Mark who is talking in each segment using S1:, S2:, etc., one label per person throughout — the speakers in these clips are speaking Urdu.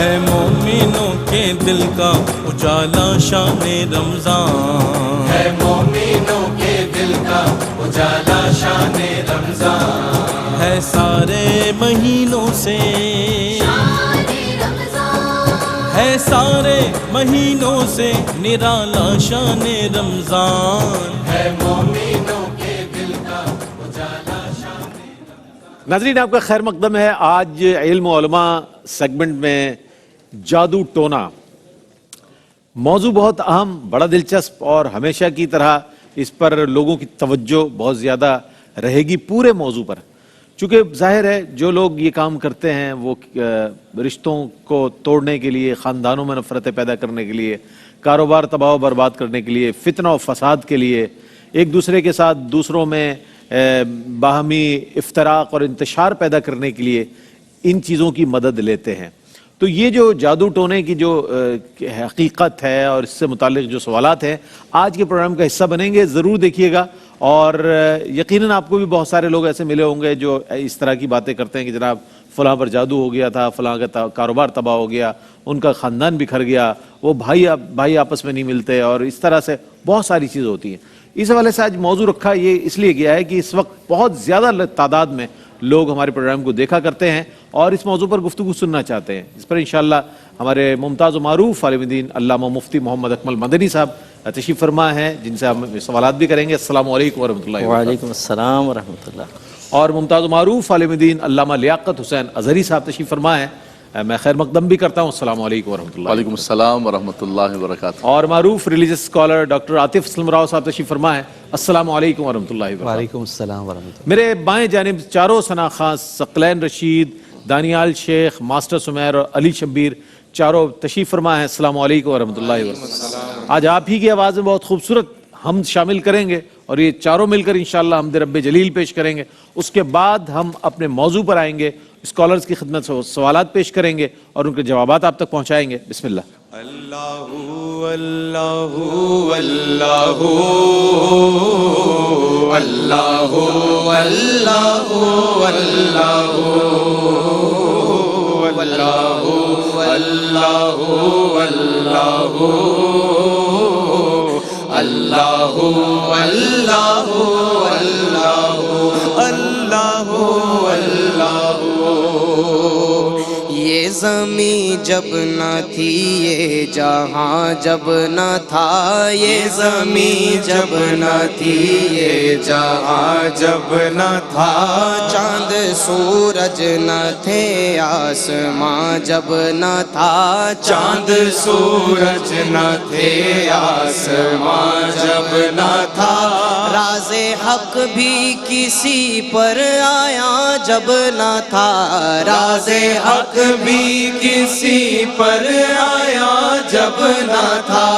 S1: ہے مومنوں کے دل کا اجالا شان رمضان،
S2: ہے مومنوں کے دل کا اجالا شان رمضان،
S1: ہے سارے مہینوں سے، ہے سارے مہینوں سے نرالا شان رمضان،
S2: ہے مومنوں کے دل کا اجالا شان رمضان۔
S3: ناظرین آپ کا خیر مقدم ہے۔ آج علم و علماء سیگمنٹ میں جادو ٹونا موضوع بہت اہم، بڑا دلچسپ، اور ہمیشہ کی طرح اس پر لوگوں کی توجہ بہت زیادہ رہے گی پورے موضوع پر، چونکہ ظاہر ہے جو لوگ یہ کام کرتے ہیں وہ رشتوں کو توڑنے کے لیے، خاندانوں میں نفرتیں پیدا کرنے کے لیے، کاروبار تباہ و برباد کرنے کے لیے، فتنہ و فساد کے لیے، ایک دوسرے کے ساتھ دوسروں میں باہمی افتراق اور انتشار پیدا کرنے کے لیے ان چیزوں کی مدد لیتے ہیں۔ تو یہ جو جادو ٹونے کی جو حقیقت ہے اور اس سے متعلق جو سوالات ہیں آج کے پروگرام کا حصہ بنیں گے، ضرور دیکھیے گا، اور یقیناً آپ کو بھی بہت سارے لوگ ایسے ملے ہوں گے جو اس طرح کی باتیں کرتے ہیں کہ جناب فلاں پر جادو ہو گیا تھا، فلاں کا کاروبار تباہ ہو گیا، ان کا خاندان بکھر گیا، وہ بھائی آپس میں نہیں ملتے، اور اس طرح سے بہت ساری چیزیں ہوتی ہیں۔ اس حوالے سے آج موضوع رکھا یہ اس لیے گیا ہے کہ اس وقت بہت زیادہ تعداد میں لوگ ہمارے پروگرام کو دیکھا کرتے ہیں اور اس موضوع پر گفتگو سننا چاہتے ہیں۔ اس پر انشاءاللہ ہمارے ممتاز و معروف عالم دین علامہ مفتی محمد اکمل مدنی صاحب تشریف فرما ہیں، جن سے ہم سوالات بھی کریں گے۔ السلام علیکم ورحمۃ اللہ وبرکاتہ۔
S4: وعلیکم السلام ورحمۃ اللہ۔
S3: اور ممتاز و معروف عالم دین علامہ لیاقت حسین اظہری صاحب تشریف فرما ہیں، میں خیر مقدم بھی کرتا ہوں۔ السلام علیکم ورحمۃ اللہ۔
S5: وعلیکم السلام ورحمۃ اللہ وبرکاتہ۔
S3: اور معروف religious scholar doctor Atif Aslam Rao صاحب تشریف فرما ہیں۔ السلام علیکم ورحمۃ اللہ وبرکاتہ۔
S4: وعلیکم السلام ورحمۃ اللہ۔
S3: میرے بائیں جانب چاروں ثنا خاص، ثقلین رشید، دانیال شیخ، ماسٹر سمیر اور علی شبیر چاروں تشریف فرما ہیں۔ السلام علیکم ورحمۃ اللہ وبرکاتہ۔ آج آپ ہی کی آواز میں بہت خوبصورت حمد شامل کریں گے اور یہ چاروں مل کر انشاءاللہ حمد رب جلیل پیش کریں گے۔ اس کے بعد ہم اپنے موضوع پر آئیں گے، اسکالرز کی خدمت سے سوالات پیش کریں گے اور ان کے جوابات آپ تک پہنچائیں گے۔ بسم اللہ۔
S1: اللہ اللہ اللہ اللہ اللہ اللہ اللہ اللہ
S6: یہ زمین جب نہ تھی یہ جہاں جب نہ تھا، یہ زمین جب نہ تھی یہ جہاں جب نہ تھا، چاند سورج نہ تھے آسماں جب نہ تھا، چاند سورج نہ تھے آسماں جب نہ تھا، راز حق بھی کسی پر آیا جب نہ تھا، راز حق بھی کسی پر آیا جب نہ تھا،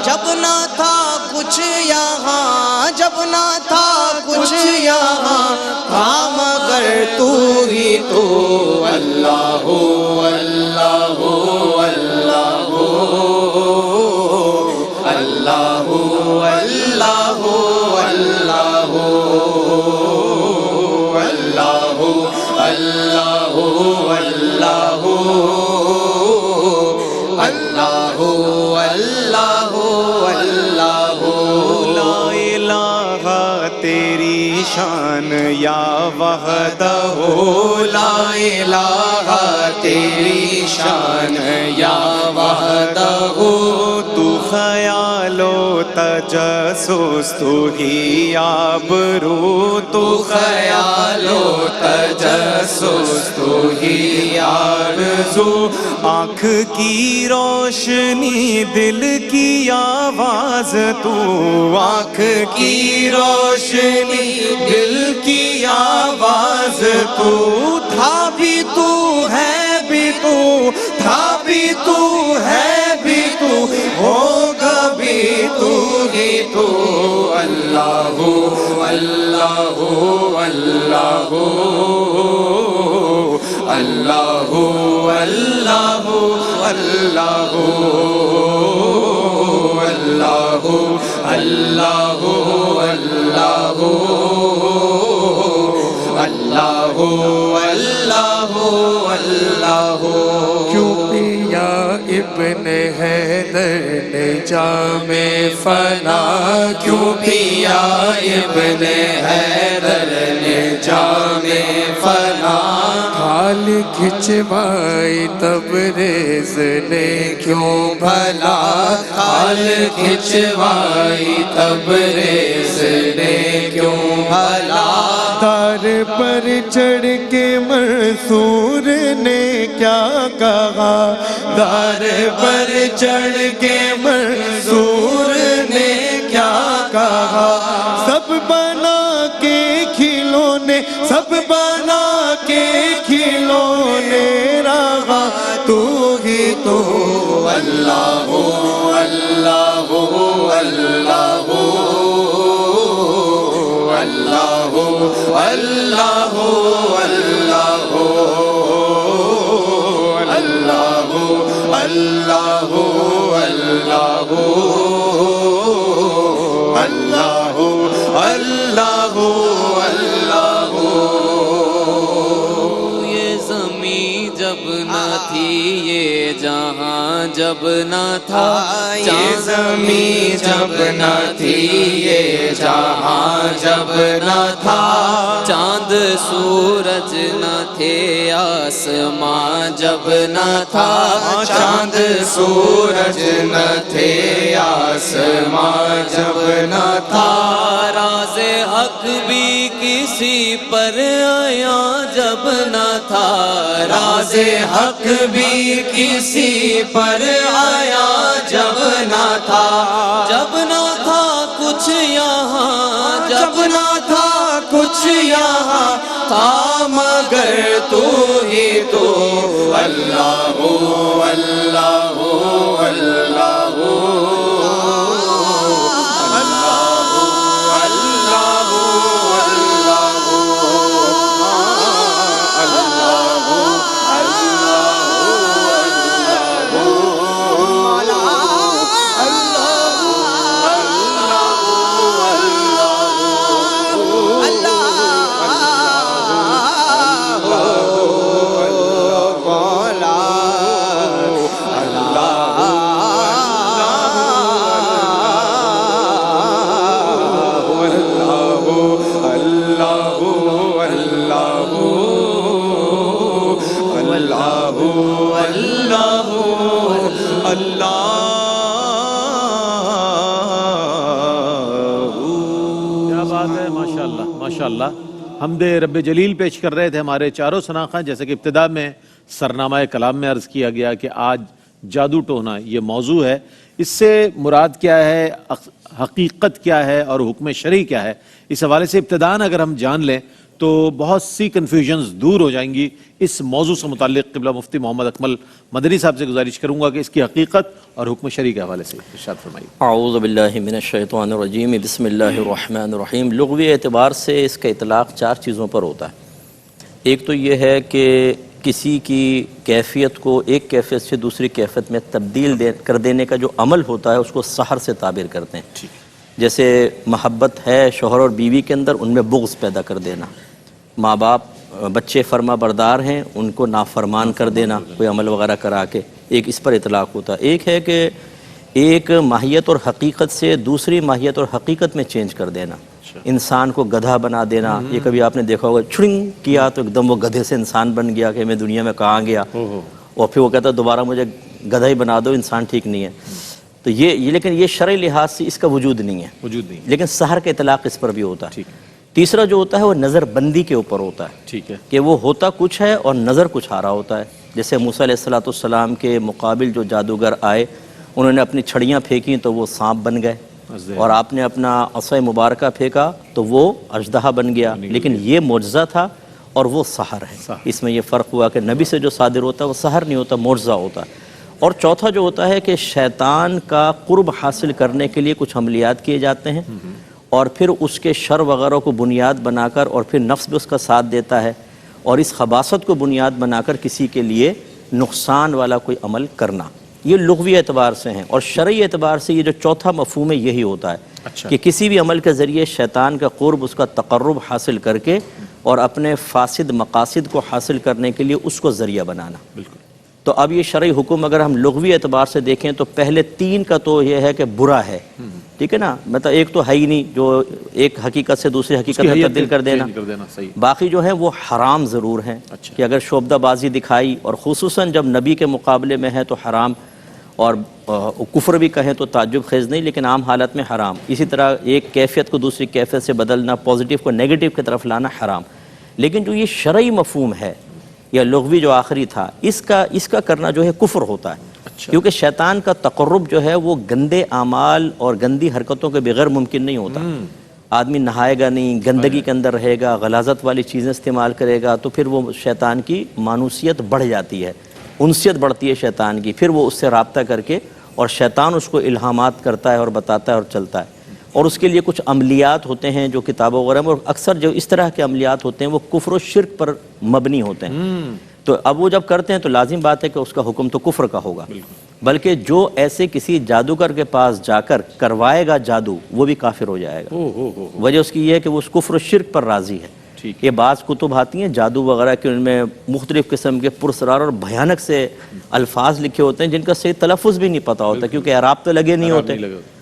S6: جب نہ تھا کچھ یہاں، جب نہ تھا کچھ یہاں، تھا مگر تو ہی تو، اللہ اللہ اللہ اللہ اللہ اللہ اللہ اللہ اللہ اللہ اللہ لا الہ تیری شان یا وحدہ، لا الہ تیری شان یا وحدہ، تو خیال و تجسس تو ہی آبرو، تو خیال و تجسس تو ہی آرزو، آنکھ کی روشنی دل کی آواز تو، آنکھ کی روشنی دل کی آواز تو، تھا بھی تو ہے بھی تو، تھا بھی تو ہے بھی تو، ہوگا بھی تو ہی تو، اللہ اللہ اللہ اللہ اللہ اللہ اللہ اللہ اللہ اللہ اللہ اللہ، کیوں پیا ابن حیدر نے جام فنا کیوں پیا ابن حیدر نے جام فنا کھال کھچوائی تبریز نے کیوں بھلا کھال کھچوائی تبریز نے کیوں بھلا تار پر چڑھ کے منصور نے کیا کہا دار پر چڑھ کے منصور نے کیا کہا سب بنا کے کھلونے سب بنا کے کھلونے رہا تو ہی تو اللہ ہو اللہ ہو اللہ ہو اللہ ہو اللہ ہو اللہ ہو اللہ ہو اللہ ہو اللہ ہو اللہ ہو اللہ ہو اللہ ہو یہ زمین جب نہ تھی یہ جہاں جب نہ تھا یہ زمین جب نہ تھی یہ جہاں جب نہ تھا چاند سورج نہ تھے آسماں جب نہ تھا چاند سورج نہ تھے آسماں جب نہ تھا راز حق بھی کسی پر آیا جب نہ تھا راز حق بھی کسی پر آیا جب نہ تھا جب نہ تھا کچھ یہاں جب نہ تھا کچھ یہاں تھا مگر تو ہی تو اللہ ہو اللہ ہو اللہ ہو
S3: ماشاءاللہ حمد رب جلیل پیش کر رہے تھے ہمارے چاروں شناخواں. جیسے کہ ابتدا میں سرنامہ کلام میں عرض کیا گیا کہ آج جادو ٹونا یہ موضوع ہے. اس سے مراد کیا ہے, حقیقت کیا ہے اور حکم شرعی کیا ہے, اس حوالے سے ابتداً اگر ہم جان لیں تو بہت سی کنفیوژنز دور ہو جائیں گی. اس موضوع سے متعلق قبلہ مفتی محمد اکمل مدنی صاحب سے گزارش کروں گا کہ اس کی حقیقت اور حکم شرعی کے حوالے سے ارشاد فرمائیے.
S4: اعوذ باللہ من الشیطان الرجیم بسم اللہ الرحمن الرحیم. لغوی اعتبار سے اس کا اطلاق 4 چیزوں پر ہوتا ہے. ایک تو یہ ہے کہ کسی کی کیفیت کو ایک کیفیت سے دوسری کیفیت میں تبدیل کر دینے کا جو عمل ہوتا ہے اس کو سحر سے تعبیر کرتے ہیں. جیسے محبت ہے شوہر اور بیوی کے اندر, ان میں بغض پیدا کر دینا. ماں باپ بچے فرما بردار ہیں, ان کو نافرمان کر دینا کوئی عمل وغیرہ کرا کے, ایک اس پر اطلاق ہوتا ہے. ایک ہے کہ ایک ماہیت اور حقیقت سے دوسری ماہیت اور حقیقت میں چینج کر دینا. انسان کو گدھا بنا دینا. یہ کبھی آپ نے دیکھا ہوگا چھڑنگ کیا تو ایک دم وہ گدھے سے انسان بن گیا کہ میں دنیا میں کہاں گیا, اور پھر وہ کہتا ہے دوبارہ مجھے گدھا ہی بنا دو, انسان ٹھیک نہیں ہے. تو یہ لیکن یہ شرعی لحاظ سے اس کا وجود نہیں ہے, لیکن سحر کا اطلاق اس پر بھی ہوتا ہے. تیسرا جو ہوتا ہے وہ نظر بندی کے اوپر ہوتا ہے. ٹھیک ہے, کہ وہ ہوتا کچھ ہے اور نظر کچھ آ رہا ہوتا ہے. جیسے موسیٰ علیہ السلام کے مقابل جو جادوگر آئے, انہوں نے اپنی چھڑیاں پھینکی تو وہ سانپ بن گئے, اور آپ نے اپنا عصا مبارکہ پھینکا تو وہ اژدہا بن گیا. لیکن یہ معجزہ تھا اور وہ سحر ہے. اس میں یہ فرق ہوا کہ نبی سے جو صادر ہوتا ہے وہ سحر نہیں ہوتا, معجزہ ہوتا ہے. اور چوتھا جو ہوتا ہے کہ شیطان کا قرب حاصل کرنے کے لیے کچھ عملیات کیے جاتے ہیں, اور پھر اس کے شر وغیرہ کو بنیاد بنا کر, اور پھر نفس بھی اس کا ساتھ دیتا ہے, اور اس خباثت کو بنیاد بنا کر کسی کے لیے نقصان والا کوئی عمل کرنا. یہ لغوی اعتبار سے ہیں. اور شرعی اعتبار سے یہ جو چوتھا مفہوم ہے یہی ہوتا ہے کہ کسی بھی عمل کے ذریعے شیطان کا قرب, اس کا تقرب حاصل کر کے اور اپنے فاسد مقاصد کو حاصل کرنے کے لیے اس کو ذریعہ بنانا. بالکل. تو اب یہ شرعی حکم اگر ہم لغوی اعتبار سے دیکھیں تو پہلے 3 کا تو یہ ہے کہ برا ہے، ٹھیک ہے نا، مطلب ایک تو ہے ہی نہیں، جو ایک حقیقت سے دوسری حقیقت میں تبدیل کر دینا، باقی جو ہے وہ حرام ضرور ہیں کہ اگر شعبدہ بازی دکھائی، اور خصوصاً جب نبی کے مقابلے میں ہے تو حرام، اور کفر بھی کہیں تو تعجب خیز نہیں، لیکن عام حالت میں حرام۔ اسی طرح ایک کیفیت کو دوسری کیفیت سے بدلنا، پازیٹیو کو نیگیٹو کی طرف لانا حرام۔ لیکن جو یہ شرعی مفہوم ہے یا لغوی جو آخری تھا، اس کا کرنا جو ہے کفر ہوتا ہے، کیونکہ شیطان کا تقرب جو ہے وہ گندے اعمال اور گندی حرکتوں کے بغیر ممکن نہیں ہوتا۔ آدمی نہائے گا نہیں، گندگی کے اندر رہے گا، غلاظت والی چیزیں استعمال کرے گا، تو پھر وہ شیطان کی مانوسیت بڑھ جاتی ہے، انسیت بڑھتی ہے شیطان کی، پھر وہ اس سے رابطہ کر کے اور شیطان اس کو الہامات کرتا ہے اور بتاتا ہے اور چلتا ہے، اور اس کے لیے کچھ عملیات ہوتے ہیں جو کتابوں وغیرہ میں، اور اکثر جو اس طرح کے عملیات ہوتے ہیں وہ کفر و شرک پر مبنی ہوتے ہیں۔ تو اب وہ جب کرتے ہیں تو لازم بات ہے کہ اس کا حکم تو کفر کا ہوگا، بلکہ جو ایسے کسی جادوگر کے پاس جا کر کروائے گا جادو، وہ بھی کافر ہو جائے گا۔ وجہ اس کی یہ ہے کہ وہ اس کفر و شرک پر راضی ہے۔ یہ بعض کتب آتی ہیں جادو وغیرہ کے، ان میں مختلف قسم کے پرسرار اور بھیانک سے الفاظ لکھے ہوتے ہیں جن کا صحیح تلفظ بھی نہیں پتہ ہوتا، کیونکہ اعراب تو لگے نہیں ہوتے،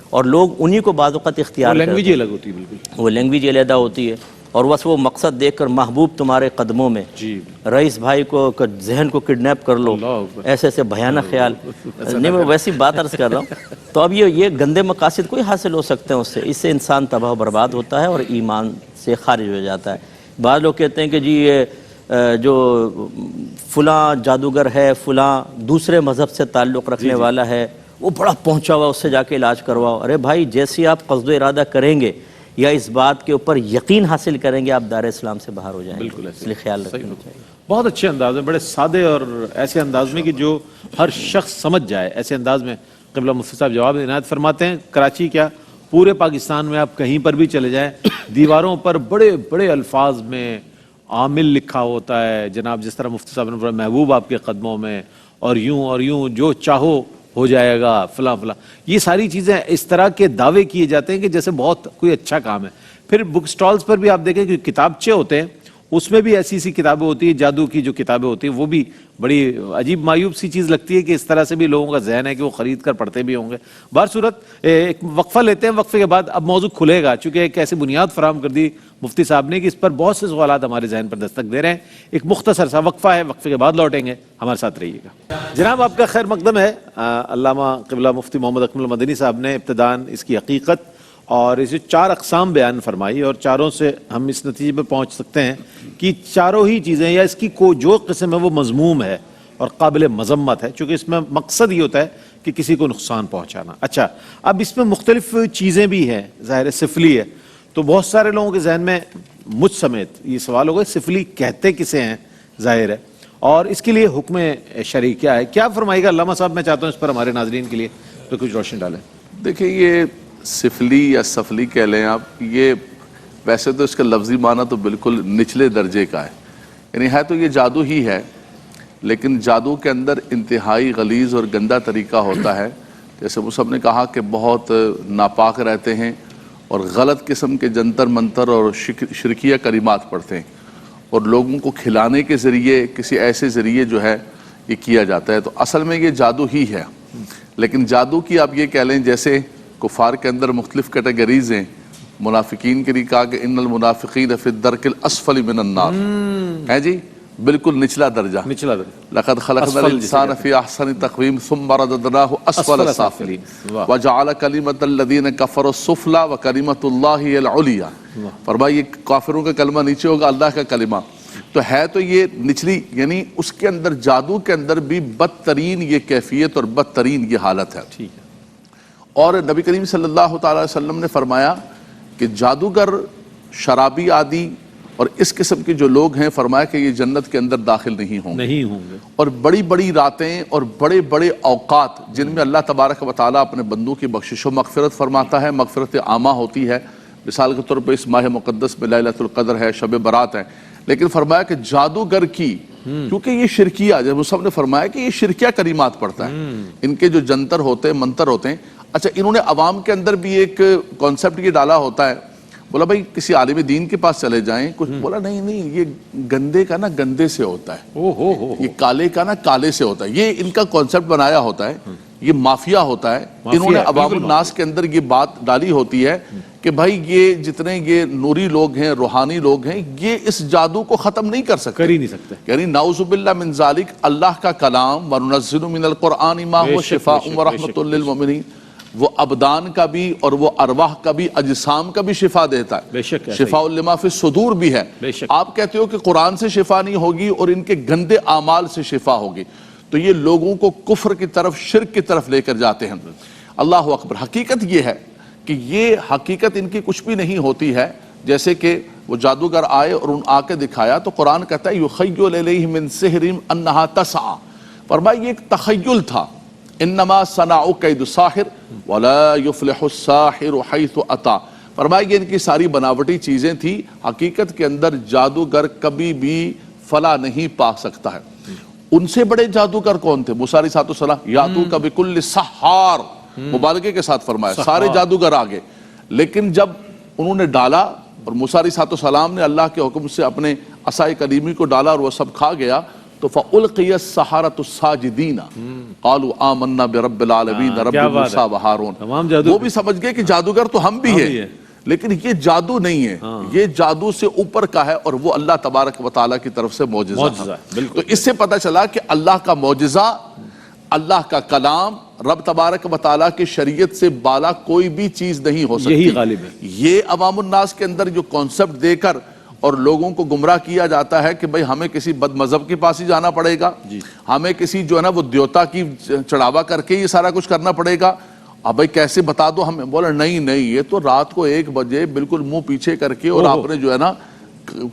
S4: اور لوگ انہی کو بعض اوقات اختیار کرتے ہیں۔
S3: لینگویج الگ ہوتی ہے، بالکل
S4: وہ لینگویج علیحدہ ہوتی ہے، اور بس وہ مقصد دیکھ کر محبوب تمہارے قدموں میں، رئیس بھائی کو ذہن کو کڈنیپ کر لو، ایسے ایسے بھیانک خیال، نہیں میں ویسی بات عرض کر رہا ہوں۔ تو اب یہ گندے مقاصد کوئی حاصل ہو سکتے ہیں اس سے انسان تباہ و برباد ہوتا ہے اور ایمان سے خارج ہو جاتا ہے۔ بعض لوگ کہتے ہیں کہ جی یہ جو فلاں جادوگر ہے، فلاں دوسرے مذہب سے تعلق رکھنے والا ہے، وہ بڑا پہنچا ہوا، اس سے جا کے علاج کرواؤ۔ ارے بھائی، جیسی آپ قصد و ارادہ کریں گے یا اس بات کے اوپر یقین حاصل کریں گے، آپ دار اسلام سے باہر ہو جائیں گے۔ بالکل، اس لیے خیال رکھنا چاہیے۔
S3: بہت اچھے انداز میں، بڑے سادے اور ایسے انداز میں کہ جو ہر شخص سمجھ جائے، ایسے انداز میں قبلہ مفتی صاحب جواب عنایت فرماتے ہیں۔ کراچی کیا، پورے پاکستان میں آپ کہیں پر بھی چلے جائیں، دیواروں پر بڑے بڑے الفاظ میں عامل لکھا ہوتا ہے، جناب جس طرح مفتی صاحب نے فرمایا محبوب آپ کے قدموں میں، اور یوں جو چاہو ہو جائے گا، فلاں فلاں، یہ ساری چیزیں اس طرح کے دعوے کیے جاتے ہیں کہ جیسے بہت کوئی اچھا کام ہے۔ پھر بک سٹالز پر بھی آپ دیکھیں کہ کتابچے ہوتے ہیں، اس میں بھی ایسی کتابیں ہوتی ہیں، جادو کی جو کتابیں ہوتی ہیں، وہ بھی بڑی عجیب مایوب سی چیز لگتی ہے کہ اس طرح سے بھی لوگوں کا ذہن ہے کہ وہ خرید کر پڑھتے بھی ہوں گے۔ بہر صورت ایک وقفہ لیتے ہیں، وقفے کے بعد اب موضوع کھلے گا، چونکہ ایک ایسی بنیاد فراہم کر دی مفتی صاحب نے کہ اس پر بہت سے سوالات ہمارے ذہن پر دستک دے رہے ہیں۔ ایک مختصر سا وقفہ ہے، وقفے کے بعد لوٹیں گے، ہمارے ساتھ رہیے گا۔ جناب آپ کا خیر مقدم ہے۔ علامہ قبلہ مفتی محمد اکمل مدنی صاحب نے ابتداً اس کی حقیقت اور اسے 4 اقسام بیان فرمائی، اور چاروں سے ہم اس نتیجے پہ پہنچ سکتے ہیں کہ چاروں ہی چیزیں یا اس کی جو قسم ہے وہ مذموم ہے اور قابل مذمت ہے، چونکہ اس میں مقصد یہ ہوتا ہے کہ کسی کو نقصان پہنچانا۔ اچھا، اب اس میں مختلف چیزیں بھی ہیں، ظاہر سفلی ہے، تو بہت سارے لوگوں کے ذہن میں مجھ سمیت یہ سوال ہوگا سفلی کہتے کسے ہیں، ظاہر ہے، اور اس کے لیے حکم شرعی کیا ہے، کیا فرمائے گا علامہ صاحب؟ میں چاہتا ہوں اس پر ہمارے ناظرین کے لیے تو کچھ روشن ڈالیں۔
S5: دیکھیں، یہ سفلی یا سفلی کہہ لیں آپ، یہ ویسے تو اس کا لفظی معنی تو بالکل نچلے درجے کا ہے، یعنی ہے تو یہ جادو ہی ہے، لیکن جادو کے اندر انتہائی غلیظ اور گندا طریقہ ہوتا ہے۔ جیسے وہ سب نے کہا کہ بہت ناپاک رہتے ہیں اور غلط قسم کے جنتر منتر اور شرکیہ کلمات پڑھتے ہیں، اور لوگوں کو کھلانے کے ذریعے کسی ایسے ذریعے جو ہے یہ کیا جاتا ہے۔ تو اصل میں یہ جادو ہی ہے، لیکن جادو کی آپ یہ کہہ لیں جیسے کفار کے اندر مختلف کیٹیگریز ہیں۔ منافقین کے لیے کہا کہ ان المنافقین فی الدرک الاسفل من النار، ہے جی، بالکل نچلا درجہ۔ لقد خلقنا الانسان فی احسن تقویم ثم رددناہ اسفل السافلین وجعل کلمۃ الذین کفروا السفلی وکلمۃ اللہ ہی العلیٰ۔ فرمایا یہ کافروں کا کلمہ نیچے ہوگا، اللہ کا کلمہ تو ہے تو یہ نچلی، یعنی اس کے اندر جادو کے اندر بھی بدترین یہ کیفیت اور بدترین یہ حالت ہے۔ ٹھیک ہے، اور نبی کریم صلی اللہ تعالی وسلم نے فرمایا کہ جادوگر، شرابی عادی اور اس قسم کے جو لوگ ہیں، فرمایا کہ یہ جنت کے اندر داخل نہیں ہوں گے۔ اور بڑی بڑی راتیں اور بڑے بڑے اوقات جن میں اللہ تبارک و تعالیٰ اپنے بندوں کی بخشش و مغفرت فرماتا ہے، مغفرت عامہ ہوتی ہے، مثال کے طور پر اس ماہ مقدس میں لیلۃ القدر ہے، شب برات ہے، لیکن فرمایا کہ جادوگر کی، کیونکہ یہ شرکیہ، جب سب نے فرمایا کہ یہ شرکیہ کلمات پڑھتا ہے، ان کے جو جنتر ہوتے ہیں، منتر ہوتے ہیں۔ اچھا، انہوں نے عوام کے اندر بھی ایک کانسیپٹ یہ ڈالا ہوتا ہے، بولا بھائی کسی عالم دین کے پاس چلے جائیں کچھ، بولا نہیں نہیں، یہ گندے کا نا گندے سے ہوتا ہے، یہ کالے کا نا کالے سے ہوتا ہے، یہ ان کا کانسیپٹ بنایا ہوتا ہے، یہ مافیا ہوتا ہے۔ انہوں نے عوام الناس کے اندر یہ بات ڈالی ہوتی ہے کہ بھائی یہ جتنے یہ نوری لوگ ہیں، روحانی لوگ ہیں، یہ اس جادو کو ختم نہیں کر سکتے،
S3: کر ہی نہیں سکتے،
S5: یعنی نعوذ باللہ من ذالک، اللہ کا کلام وَنُنَزِّلُ مِنَ الْقُرْآنِ مَا هُوَ شِفَاءٌ وَرَحْمَةٌ لِّلْمُؤْمِنِينَ، وہ ابدان کا بھی اور وہ ارواح کا بھی، اجسام کا بھی شفا دیتا ہے،
S3: بے شک
S5: شفاء لما فی الصدور بھی ہے۔ آپ کہتے ہو کہ قرآن سے شفا نہیں ہوگی اور ان کے گندے اعمال سے شفا ہوگی، تو یہ لوگوں کو کفر کی طرف، شرک کی طرف لے کر جاتے ہیں۔ اللہ اکبر۔ حقیقت یہ ہے کہ یہ حقیقت ان کی کچھ بھی نہیں ہوتی ہے، جیسے کہ وہ جادوگر آئے اور ان آ کے دکھایا تو قرآن کہتا ہے یخیل الیہ من سحرہم انہا تسعی، فرمایا یہ ایک تخیل تھا، انما صنعوا کید ساحر ولا یفلح الساحر حیث اتی، فرمایا یہ ان کی ساری بناوٹی چیزیں تھی، حقیقت کے اندر جادوگر کبھی بھی فلاح نہیں پا سکتا ہے۔ ان سے بڑے جادوگر کون تھے؟ موسیٰ علیہ السلام، یاتوک بکل سحار، مبالغے کے ساتھ فرمایا، سارے جادوگر آگے، لیکن جب انہوں نے ڈالا اور موسیٰ علیہ السلام نے اللہ کے حکم سے اپنے عصائے کلیمی کو ڈالا اور وہ سب کھا گیا، تو فَأُلْقِيَ السَّحَرَةُ السَّاجِدِينَ قَالُوا آمَنَّا بِرَبِّ الْعَالَمِينَ رَبِّ موسیٰ وہارون۔ وہ بھی سمجھ گئے کہ جادوگر تو ہم بھی ہیں، لیکن یہ جادو نہیں ہے، یہ جادو سے اوپر کا ہے اور وہ اللہ تبارک و تعالیٰ کی طرف سے معجزہ ہے۔ تو اس سے پتہ چلا کہ اللہ کا معجزہ، اللہ کا کلام، رب تبارک و تعالیٰ کی شریعت سے بالا کوئی بھی چیز نہیں ہو سکتی۔
S3: یہی غالب ہے۔
S5: یہ عوام الناس کے اندر جو کانسیپٹ دے کر اور لوگوں کو گمراہ کیا جاتا ہے کہ بھئی ہمیں کسی بد مذہب کے پاس ہی جانا پڑے گا، ہمیں کسی جو ہے نا وہ دیوتا کی چڑھاوا کر کے یہ سارا کچھ کرنا پڑے گا، اب بھائی کیسے بتا دو ہمیں، بولا نہیں نہیں، یہ تو رات کو 1 بجے بالکل منہ پیچھے کر کے اور آپ نے جو ہے نا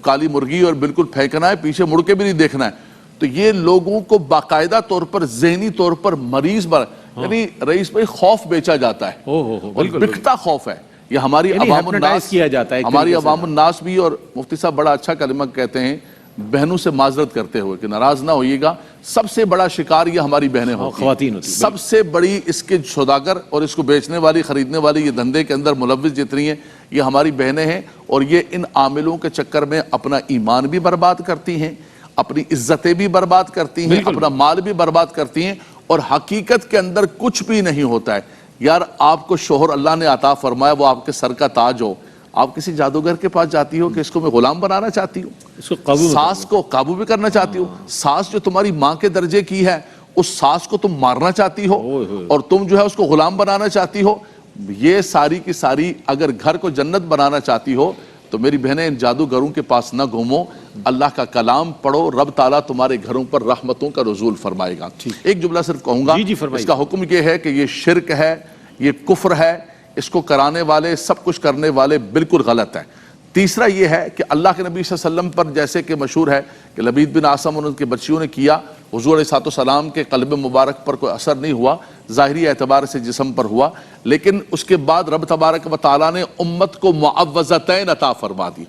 S5: کالی مرغی اور بالکل پھینکنا ہے، پیچھے مڑ کے بھی نہیں دیکھنا ہے۔ تو یہ لوگوں کو باقاعدہ طور پر ذہنی طور پر مریض یعنی رئیس بھائی خوف بیچا جاتا ہے اور بکتا خوف ہے۔ یہ ہماری عوام الناس
S3: کیا جاتا ہے،
S5: ہماری عوام الناس بھی، اور مفتی صاحب بڑا اچھا کلمہ کہتے ہیں بہنوں سے معذرت کرتے ہوئے کہ ناراض نہ ہوئیے گا، سب سے بڑا شکار یہ ہماری بہنیں ہوتی ہیں،
S3: خواتین ہوتی ہیں،
S5: سب سے بڑی اس کے سوداگر اور اس کو بیچنے والی، خریدنے والی، یہ دھندے کے اندر ملوث جتنی ہیں یہ ہماری بہنیں ہیں، اور یہ ان عاملوں کے چکر میں اپنا ایمان بھی برباد کرتی ہیں، اپنی عزتیں بھی برباد کرتی ہیں، اپنا مال بھی برباد کرتی ہیں، اور حقیقت کے اندر کچھ بھی نہیں ہوتا ہے۔ یار آپ کو شوہر اللہ نے عطا فرمایا، وہ آپ کے سر کا تاج ہو، آپ کسی جادوگر کے پاس جاتی ہو کہ اس کو میں غلام بنانا چاہتی ہوں، ساس کو قابو بھی کرنا چاہتی ہو، ساس جو تمہاری ماں کے درجے کی ہے اس ساس کو تم مارنا چاہتی ہو اور تم جو ہے اس کو غلام بنانا چاہتی ہو۔ یہ ساری کی ساری اگر گھر کو جنت بنانا چاہتی ہو تو میری بہنیں ان جادوگروں کے پاس نہ گھومو، اللہ کا کلام پڑھو، رب تعالیٰ تمہارے گھروں پر رحمتوں کا نزول فرمائے گا۔ ایک جملہ صرف کہوں گا، اس کا حکم یہ ہے کہ یہ شرک ہے، یہ کفر ہے، اس کو کرانے والے، سب کچھ کرنے والے بالکل غلط ہیں۔ تیسرا یہ ہے کہ اللہ کے نبی صلی اللہ علیہ وسلم پر جیسے کہ مشہور ہے کہ لبید بن عاصم اور ان کے بچیوں نے کیا، حضور علیہ السلام کے قلب مبارک پر کوئی اثر نہیں ہوا، ظاہری اعتبار سے جسم پر ہوا، لیکن اس کے بعد رب تبارک و تعالیٰ نے امت کو معوذتین عطا فرما دی۔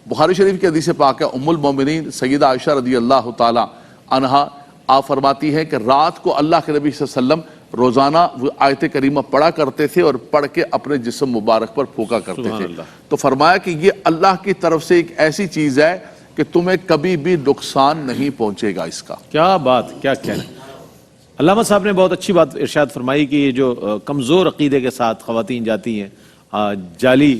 S5: بخاری شریف کی حدیث پاک ہے، ام المومنین سیدہ عائشہ رضی اللہ تعالیٰ عنہا آپ فرماتی ہیں کہ رات کو اللہ کے نبی صلی اللہ علیہ وسلم روزانہ وہ آیت کریمہ پڑھا کرتے تھے اور پڑھ کے اپنے جسم مبارک پر پھونکا کرتے تھے۔ تو فرمایا کہ یہ اللہ کی طرف سے ایک ایسی چیز ہے کہ تمہیں کبھی بھی نقصان نہیں پہنچے گا اس کا۔
S3: کیا بات، کیا کہنا۔ علامہ صاحب نے بہت اچھی بات ارشاد فرمائی کہ یہ جو کمزور عقیدے کے ساتھ خواتین جاتی ہیں جعلی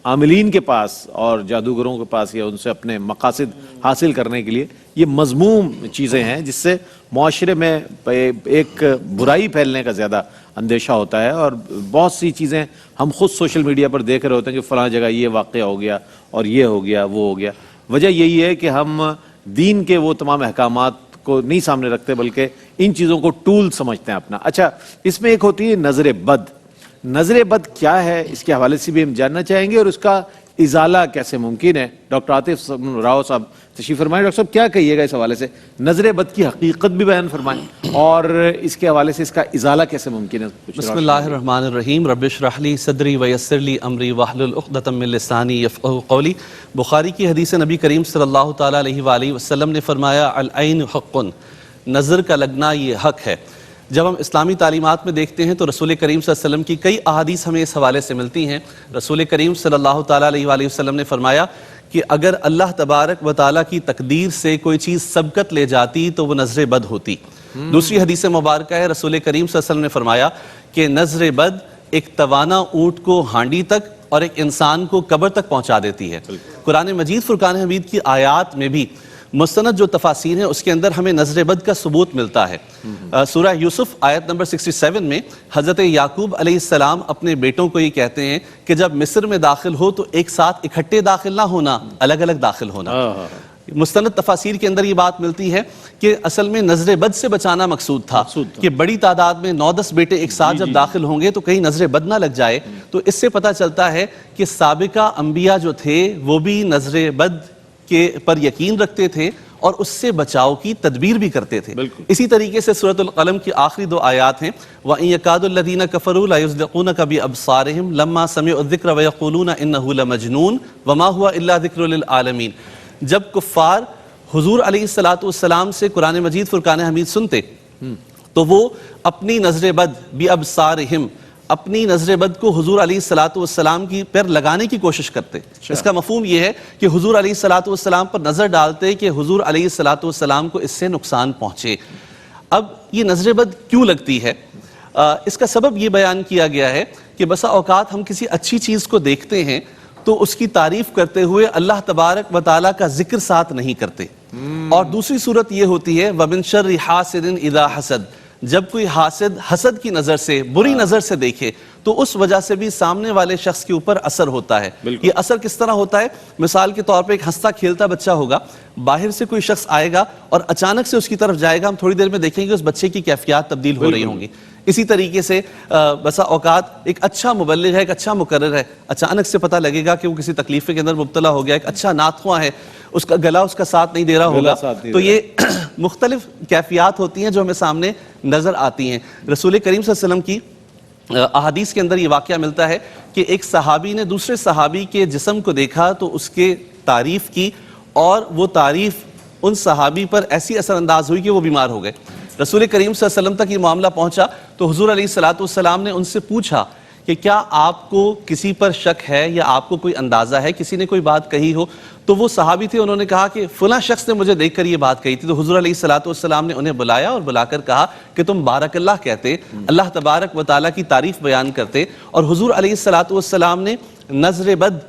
S3: عاملین کے پاس اور جادوگروں کے پاس یا ان سے اپنے مقاصد حاصل کرنے کے لیے، یہ مذموم چیزیں ہیں جس سے معاشرے میں ایک برائی پھیلنے کا زیادہ اندیشہ ہوتا ہے، اور بہت سی چیزیں ہم خود سوشل میڈیا پر دیکھ رہے ہوتے ہیں کہ فلاں جگہ یہ واقعہ ہو گیا اور یہ ہو گیا وہ ہو گیا۔ وجہ یہی ہے کہ ہم دین کے وہ تمام احکامات کو نہیں سامنے رکھتے بلکہ ان چیزوں کو ٹول سمجھتے ہیں اپنا۔ اچھا، اس میں ایک ہوتی ہے نظر بد۔ نظر بد کیا ہے، اس کے حوالے سے بھی ہم جاننا چاہیں گے، اور اس کا ازالہ کیسے ممکن ہے۔ ڈاکٹر عاطف راؤ صاحب تشریف فرمائیں۔ ڈاکٹر صاحب کیا کہیے گا اس حوالے سے، نظر بد کی حقیقت بھی بیان فرمائیں اور اس کے حوالے سے اس کا ازالہ کیسے ممکن ہے۔
S7: بسم اللہ الرحمن الرحیم، رب اشرح لی صدری ویسر لی امری واحلل عقدۃ من لسانی یفقہوا قولی۔ بخاری کی حدیث نبی کریم صلی اللہ تعالیٰ علیہ وآلہ وسلم نے فرمایا العین حق، نظر کا لگنا یہ حق ہے۔ جب ہم اسلامی تعلیمات میں دیکھتے ہیں تو رسول کریم صلی اللہ علیہ وسلم کی کئی احادیث ہمیں اس حوالے سے ملتی ہیں. رسول کریم صلی اللہ تعالیٰ علیہ وآلہ وسلم نے فرمایا کہ اگر اللہ تبارک و تعالیٰ کی تقدیر سے کوئی چیز سبقت لے جاتی تو وہ نظر بد ہوتی. دوسری حدیث مبارکہ ہے رسول کریم صلی اللہ علیہ وسلم نے فرمایا کہ نظر بد ایک توانا اونٹ کو ہانڈی تک اور ایک انسان کو قبر تک پہنچا دیتی ہے. قرآن مجید فرقان حمید کی آیات میں بھی مستند جو تفاسیر ہیں اس کے اندر ہمیں نظر بد کا ثبوت ملتا ہے. سورہ یوسف آیت نمبر 67 میں حضرت یعقوب علیہ السلام اپنے بیٹوں کو یہ کہتے ہیں کہ جب مصر میں داخل ہو تو ایک ساتھ اکٹھے داخل نہ ہونا، الگ الگ داخل ہونا. مستند تفاسیر کے اندر یہ بات ملتی ہے کہ اصل میں نظر بد سے بچانا مقصود تھا کہ بڑی تعداد میں 9-10 بیٹے ایک ساتھ جب داخل ہوں گے تو کہیں نظر بد نہ لگ جائے. تو اس سے پتہ چلتا ہے کہ سابقہ انبیاء جو تھے وہ بھی نظر بد کے پر یقین رکھتے تھے اور اس سے بچاؤ کی تدبیر بھی کرتے تھے. اسی طریقے سے سورۃ القلم کی آخری 2 آیات ہیں وَإِن يَكَادُ الَّذِينَ كَفَرُوا لَيُزْلِقُونَكَ بِأَبْصَارِهِمْ لَمَّا سَمِعُوا الذِّكْرَ وَيَقُولُونَ إِنَّهُ لَمَجْنُونٌ وَمَا هُوَ إِلَّا ذِكْرٌ لِلْعَالَمِينَ. جب کفار حضور علیہ السلام سے قرآن مجید فرقان حمید سنتے تو وہ اپنی نظر بد بِأَبْصَارِهِمْ اپنی نظر بد کو حضور علیہ السلام کی پر لگانے کی کوشش کرتے. اس کا مفہوم یہ ہے کہ حضور علیہ السلام پر نظر ڈالتے کہ حضور علیہ السلام کو اس سے نقصان پہنچے. اب یہ نظر بد کیوں لگتی ہے؟ اس کا سبب یہ بیان کیا گیا ہے کہ بسا اوقات ہم کسی اچھی چیز کو دیکھتے ہیں تو اس کی تعریف کرتے ہوئے اللہ تبارک و تعالیٰ کا ذکر ساتھ نہیں کرتے. اور دوسری صورت یہ ہوتی ہے وَمِن شَرِّ حَاسِدٍ إِذَا حَسَدَ، جب کوئی حاسد حسد کی نظر سے، بری نظر سے دیکھے تو اس وجہ سے بھی سامنے والے شخص کے اوپر اثر ہوتا ہے. یہ اثر کس طرح ہوتا ہے؟ مثال کے طور پہ ایک ہنستا کھیلتا بچہ ہوگا، باہر سے کوئی شخص آئے گا اور اچانک سے اس کی طرف جائے گا، ہم تھوڑی دیر میں دیکھیں گے اس بچے کی کیفیات تبدیل ہو رہی ہوں گی. اسی طریقے سے بسا اوقات ایک اچھا مبلغ ہے، ایک اچھا مقرر ہے، اچانک سے پتہ لگے گا کہ وہ کسی تکلیف کے اندر مبتلا ہو گیا. ایک اچھا نعت خواں ہے، اس کا گلا اس کا ساتھ نہیں دے رہا ہوگا. تو یہ مختلف کیفیات ہوتی ہیں جو ہمیں سامنے نظر آتی ہیں. رسول کریم صلی اللہ علیہ وسلم کی احادیث کے اندر یہ واقعہ ملتا ہے کہ ایک صحابی نے دوسرے صحابی کے جسم کو دیکھا تو اس کے تعریف کی اور وہ تعریف ان صحابی پر ایسی اثر انداز ہوئی کہ وہ بیمار ہو گئے. رسول کریم صلی اللہ علیہ وسلم تک یہ معاملہ پہنچا تو حضور علیہ السلام نے ان سے پوچھا کہ کیا آپ کو کسی پر شک ہے یا آپ کو کوئی اندازہ ہے، کسی نے کوئی بات کہی ہو؟ تو وہ صحابی تھے، انہوں نے کہا کہ فلاں شخص نے مجھے دیکھ کر یہ بات کہی تھی. تو حضور علیہ السلام نے انہیں بلایا اور بلا کر کہا کہ تم بارک اللہ کہتے، اللہ تبارک و تعالیٰ کی تعریف بیان کرتے. اور حضور علیہ السلام نے نظر بد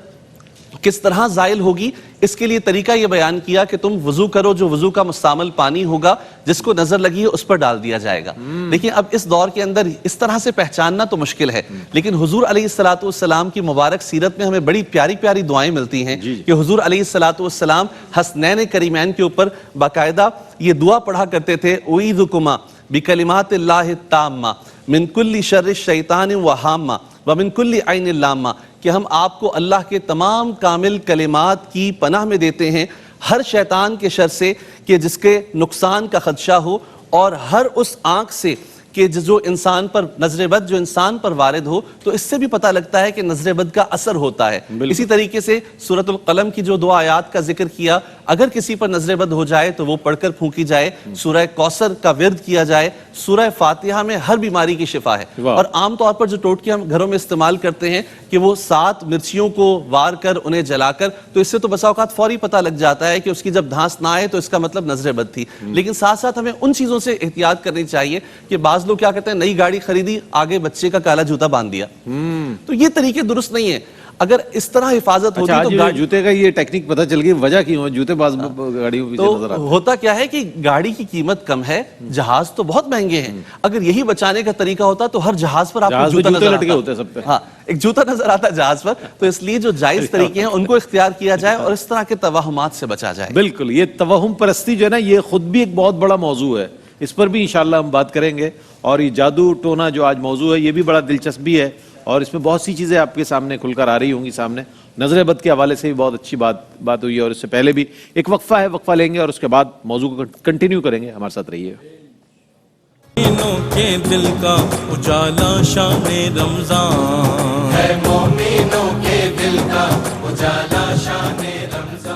S7: کس طرح زائل ہوگی اس کے لیے طریقہ یہ بیان کیا کہ تم وضو کرو، جو وضو کا مستعمل پانی ہوگا جس کو نظر لگی ہے اس پر ڈال دیا جائے گا. لیکن اب اس دور کے اندر اس طرح سے پہچاننا تو مشکل ہے، لیکن حضور علیہ السلام کی مبارک سیرت میں ہمیں بڑی پیاری پیاری دعائیں ملتی ہیں کہ حضور علیہ السلام حسنین کریمین کے اوپر باقاعدہ یہ دعا پڑھا کرتے تھے اعوذکما بکلمات اللہ التامہ من کل شر الشیطان وہامہ ومن کل عین لامہ، کہ ہم آپ کو اللہ کے تمام کامل کلمات کی پناہ میں دیتے ہیں ہر شیطان کے شر سے کہ جس کے نقصان کا خدشہ ہو، اور ہر اس آنکھ سے کہ جو انسان پر نظر بد جو انسان پر وارد ہو. تو اس سے بھی پتہ لگتا ہے کہ نظر بد کا اثر ہوتا ہے. اسی طریقے سے سورۃ القلم کی جو 2 آیات کا ذکر کیا، اگر کسی پر نظر بد ہو جائے تو وہ پڑھ کر پھونکی جائے، سورہ کوثر کا ورد کیا جائے، سورہ فاتحہ میں ہر بیماری کی شفا ہے. اور عام طور پر جو ٹوٹکے ہم گھروں میں استعمال کرتے ہیں کہ وہ 7 مرچیوں کو وار کر انہیں جلا کر، تو اس سے تو بسا اوقات فوری پتہ لگ جاتا ہے کہ اس کی جب دھانس نہ آئے تو اس کا مطلب نظر بد تھی. لیکن ساتھ ساتھ ہمیں ان چیزوں سے احتیاط کرنی چاہیے کہ بعض لوگ کیا کہتے ہیں نئی گاڑی خریدی، آگے بچے کا کالا جوتا باندھ دیا. تو یہ طریقے درست نہیں ہیں. اگر اس طرح حفاظت ہوتی تو
S3: جوتے کا یہ ٹیکنیک پتہ چل گئی، وجہ کیوں ہے جوتے بعض گاڑیوں پیچھے نظر آتے ہیں.
S7: ہوتا کیا ہے کہ گاڑی کی قیمت کم ہے، جہاز تو بہت مہنگے ہیں. اگر یہی بچانے کا طریقہ ہوتا تو ہر جہاز پر آپ کو جوتا نظر
S3: لٹکے ہوتے سب پہ.
S7: ہاں، ایک جوتا نظر آتا جہاز پر. تو اس لیے جو جائز طریقے ہیں ان کو اختیار کیا جائے اور اس طرح کے توہمات سے بچا جائے.
S3: بالکل، یہ توہم پرستی جو ہے نا یہ خود بھی ایک بہت بڑا موضوع ہے، اس پر بھی انشاءاللہ ہم بات کریں گے. اور یہ جادو ٹونا جو آج موضوع ہے یہ بھی بڑا دلچسپ بھی ہے اور اس میں بہت سی چیزیں آپ کے سامنے کھل کر آ رہی ہوں گی سامنے. نظر بد کے حوالے سے بھی بہت اچھی بات ہوئی ہے. اور اس سے پہلے بھی ایک وقفہ ہے، وقفہ لیں گے اور اس کے بعد موضوع کو کنٹینیو کریں گے. ہمارے ساتھ رہیے.
S1: مومنوں کے دل کا اجالا شان رمضان
S2: ہے، مومنوں کے دل کا اجالا شان